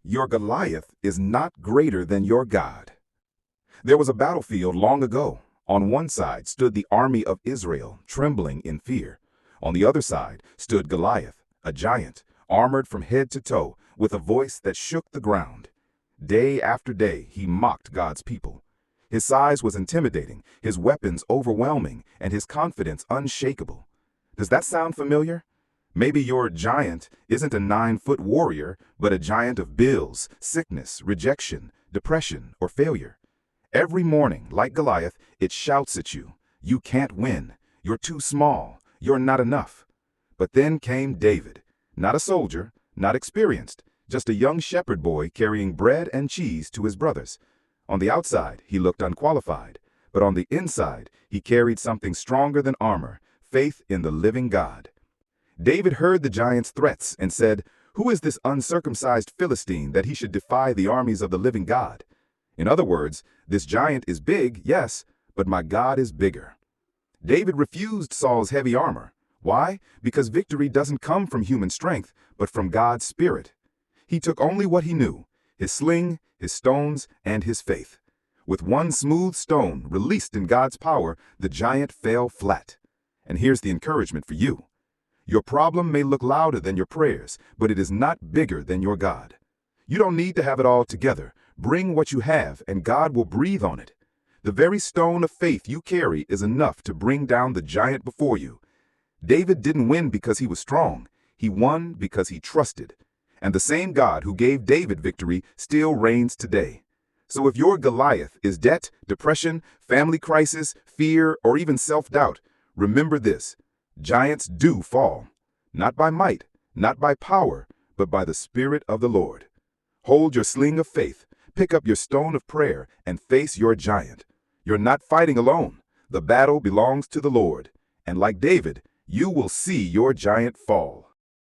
Your Goliath is not greater than your God. There was a battlefield long ago. On one side stood the army of Israel, trembling in fear. On the other side stood Goliath, a giant, armored from head to toe, with a voice that shook the ground. Day after day, he mocked God's people. His size was intimidating, his weapons overwhelming, and his confidence unshakable. Does that sound familiar? Maybe your giant isn't a 9-foot warrior, but a giant of bills, sickness, rejection, depression, or failure. Every morning, like Goliath, it shouts at you. You can't win. You're too small. You're not enough. But then came David, not a soldier, not experienced, just a young shepherd boy carrying bread and cheese to his brothers. On the outside, he looked unqualified, but on the inside, he carried something stronger than armor, faith in the living God. David heard the giant's threats and said, "Who is this uncircumcised Philistine that he should defy the armies of the living God?" In other words, this giant is big, yes, but my God is bigger. David refused Saul's heavy armor. Why? Because victory doesn't come from human strength, but from God's Spirit. He took only what he knew, his sling, his stones, and his faith. With one smooth stone released in God's power, the giant fell flat. And here's the encouragement for you. Your problem may look louder than your prayers, but it is not bigger than your God. You don't need to have it all together. Bring what you have, and God will breathe on it. The very stone of faith you carry is enough to bring down the giant before you. David didn't win because he was strong. He won because he trusted. And the same God who gave David victory still reigns today. So if your Goliath is debt, depression, family crisis, fear, or even self-doubt, remember this. Giants do fall, not by might, not by power, but by the Spirit of the Lord. Hold your sling of faith, pick up your stone of prayer, and face your giant. You're not fighting alone. The battle belongs to the Lord. And like David, you will see your giant fall.